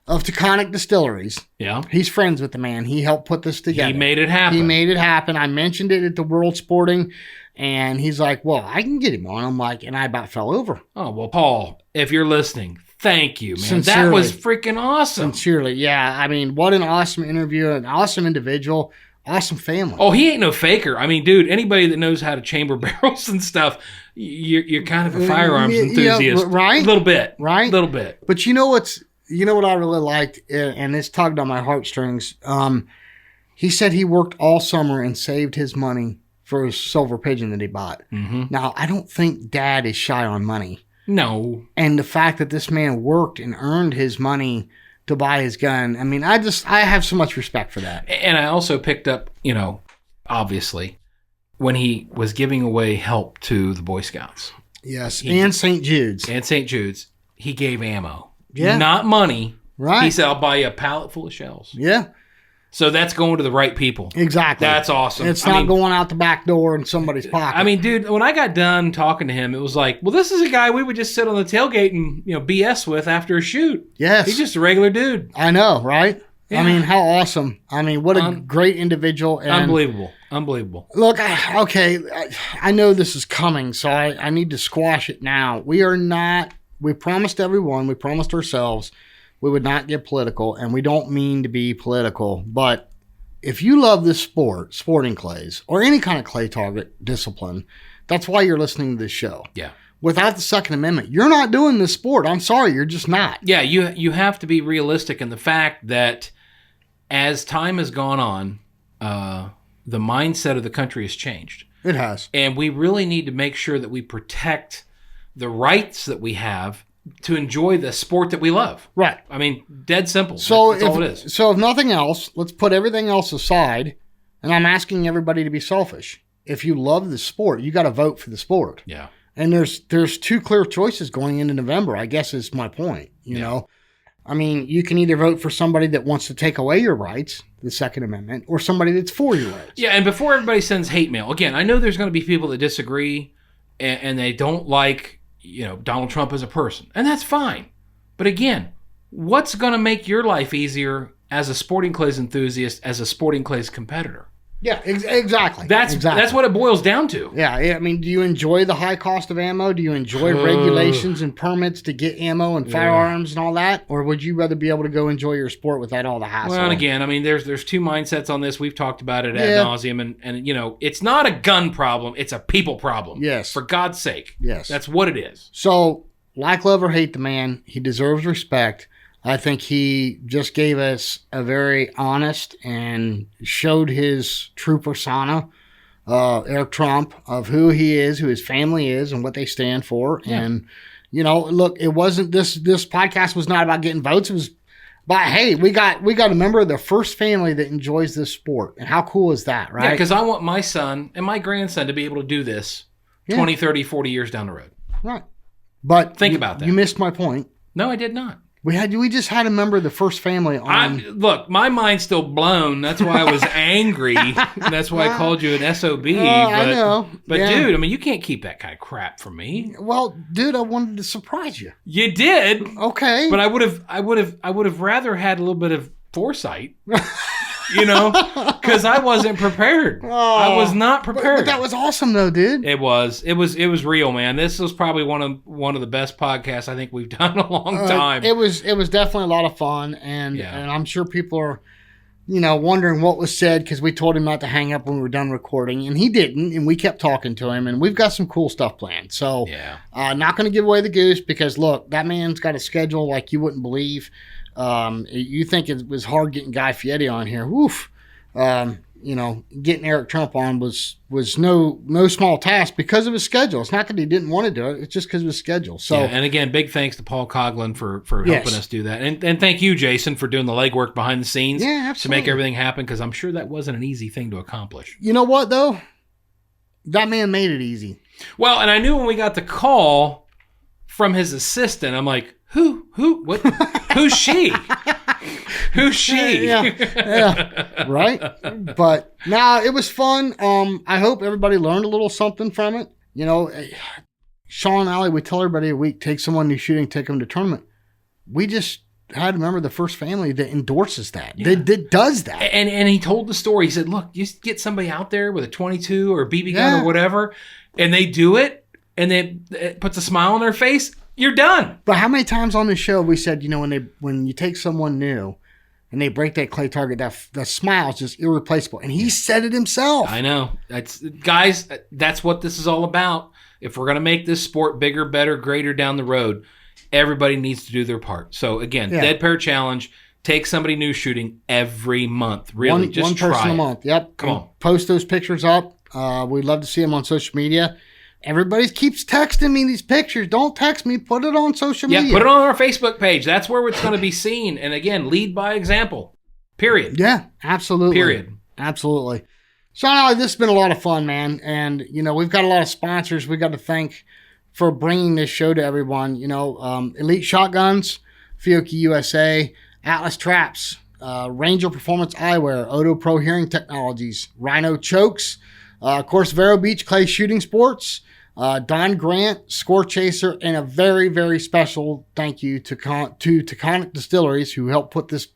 of Taconic Distilleries. Yeah. He's friends with the man. He helped put this together. He made it happen. I mentioned it at the World Sporting, and he's like, well, I can get him on. I'm like, and I about fell over. Oh, well, Paul, if you're listening, thank you, man. Sincerely. That was freaking awesome. Sincerely, yeah. I mean, what an awesome interview, an awesome individual, awesome family. Oh, he ain't no faker. I mean, dude, anybody that knows how to chamber barrels and stuff, you're kind of a firearms enthusiast. Right? A little bit. Right? A little bit. But you know what I really liked, and this tugged on my heartstrings? He said he worked all summer and saved his money for his silver pigeon that he bought. Mm-hmm. Now, I don't think Dad is shy on money. No. And the fact that this man worked and earned his money to buy his gun, I mean, I have so much respect for that. And I also picked up, obviously, when he was giving away help to the Boy Scouts. Yes, and St. Jude's. And St. Jude's, he gave ammo. Yeah. Not money. Right. He said, I'll buy you a pallet full of shells. Yeah. So that's going to the right people. Exactly. That's awesome. It's not going out the back door in somebody's pocket. I mean, dude, when I got done talking to him, it was like, well, this is a guy we would just sit on the tailgate and, BS with after a shoot. Yes. He's just a regular dude. I know, right? Yeah. I mean, how awesome. I mean, what a great individual. And Unbelievable. Look, I know this is coming, so I need to squash it now. We promised everyone, we promised ourselves we would not get political, and we don't mean to be political, but if you love this sport, sporting clays, or any kind of clay target discipline, that's why you're listening to this show. Yeah. Without the Second Amendment, you're not doing this sport. I'm sorry, you're just not. Yeah, you have to be realistic in the fact that as time has gone on, the mindset of the country has changed. It has. And we really need to make sure that we protect the rights that we have to enjoy the sport that we love. Right. I mean, dead simple. So that's all it is. So if nothing else, let's put everything else aside, and I'm asking everybody to be selfish. If you love the sport, you got to vote for the sport. Yeah. And there's two clear choices going into November, I guess is my point, you know. I mean, you can either vote for somebody that wants to take away your rights, the Second Amendment, or somebody that's for your rights. Yeah, and before everybody sends hate mail, again, I know there's going to be people that disagree and they don't like, Donald Trump as a person. And that's fine. But again, what's going to make your life easier as a sporting clays enthusiast, as a sporting clays competitor? Yeah, exactly. That's what it boils down to. Yeah, I mean, do you enjoy the high cost of ammo? Do you enjoy regulations and permits to get ammo and firearms and all that? Or would you rather be able to go enjoy your sport without all the hassle? Well, and again, I mean, there's two mindsets on this. We've talked about it ad nauseum, and it's not a gun problem; it's a people problem. Yes, for God's sake. Yes, that's what it is. So, like, love or hate the man, he deserves respect. I think he just gave us a very honest and showed his true persona, Eric Trump, of who he is, who his family is, and what they stand for. Yeah. And, look, it wasn't this podcast was not about getting votes. It was about, hey, we got a member of the first family that enjoys this sport. And how cool is that, right? Yeah, because I want my son and my grandson to be able to do this 20, 30, 40 years down the road. Right. But think about that. You missed my point. No, I did not. We just had a member of the first family on. Look, my mind's still blown. That's why I was angry. That's why I called you an SOB. I know. But dude, I mean, you can't keep that kind of crap from me. Well, dude, I wanted to surprise you. You did. Okay. But I would have rather had a little bit of foresight. Because I wasn't prepared. I was not prepared. But that was awesome, though, dude. It was real, man. This was probably one of the best podcasts I think we've done in a long time. It was definitely a lot of fun, and I'm sure people are, wondering what was said because we told him not to hang up when we were done recording, and he didn't, and we kept talking to him, and we've got some cool stuff planned. So, not going to give away the goose because look, that man's got a schedule like you wouldn't believe. You think it was hard getting Guy Fieri on here. Woof. Getting Eric Trump on was no small task because of his schedule. It's not that he didn't want to do it. It's just because of his schedule. So, and again, big thanks to Paul Coughlin for helping us do that. And thank you, Jason, for doing the legwork behind the scenes to make everything happen because I'm sure that wasn't an easy thing to accomplish. You know what, though? That man made it easy. Well, and I knew when we got the call from his assistant, I'm like, what? Who's she? Who's she? Yeah, right. But now it was fun. I hope everybody learned a little something from it. Sean and Allie, we tell everybody a week, take someone new shooting, take them to tournament. We just had a member of the first family that endorses that. That does that. And he told the story. He said, look, just get somebody out there with a 22 or a BB gun or whatever, and they do it, and it puts a smile on their face, you're done. But how many times on the show we said, when you take someone new and they break that clay target, that smile is just irreplaceable. And he said it himself. I know. That's what this is all about. If we're going to make this sport bigger, better, greater down the road, everybody needs to do their part. So again, Dead Pair Challenge, take somebody new shooting every month. Really, just try one person it. a month. Yep. Come on. Post those pictures up. We'd love to see them on social media. Everybody keeps texting me these pictures. Don't text me. Put it on social media. Yeah, put it on our Facebook page. That's where it's going to be seen. And again, lead by example. Period. Yeah, absolutely. Period. Absolutely. Sean, this has been a lot of fun, man. And, we've got a lot of sponsors we got to thank for bringing this show to everyone. Elite Shotguns, Fiocchi USA, Atlas Traps, Ranger Performance Eyewear, Odo Pro Hearing Technologies, Rhino Chokes, of course, Vero Beach Clay Shooting Sports, Don Grant, Score Chaser, and a very, very special thank you to Taconic Distilleries, who helped put this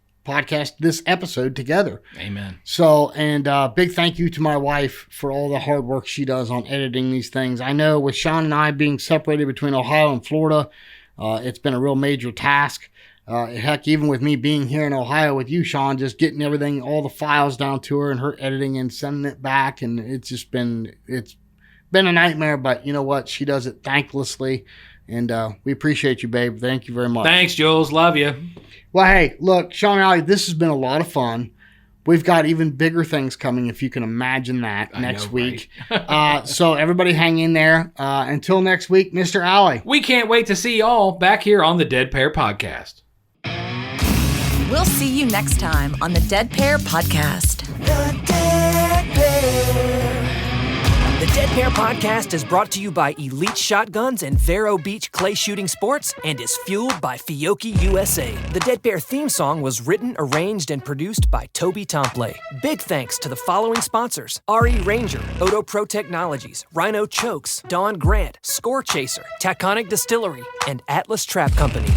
episode together. Amen. So, and big thank you to my wife for all the hard work she does on editing these things. I know with Sean and I being separated between Ohio and Florida, it's been a real major task. Heck, even with me being here in Ohio with you, Sean, just getting everything, all the files down to her and her editing and sending it back. And it's been a nightmare, but you know what? She does it thanklessly. And we appreciate you, babe. Thank you very much. Thanks, Jules. Love you. Well, hey, look, Sean and Ali, this has been a lot of fun. We've got even bigger things coming, if you can imagine that, next week. Right? So everybody hang in there. Until next week, Mr. Ali. We can't wait to see y'all back here on the Dead Pair Podcast. We'll see you next time on the Dead Pair Podcast. The Dead Pair. The Dead Pair Podcast is brought to you by Elite Shotguns and Vero Beach Clay Shooting Sports and is fueled by Fiocchi USA. The Dead Pair theme song was written, arranged, and produced by Toby Tomplay. Big thanks to the following sponsors: RE Ranger, Odo Pro Technologies, Rhino Chokes, Don Grant, Score Chaser, Taconic Distillery, and Atlas Trap Company.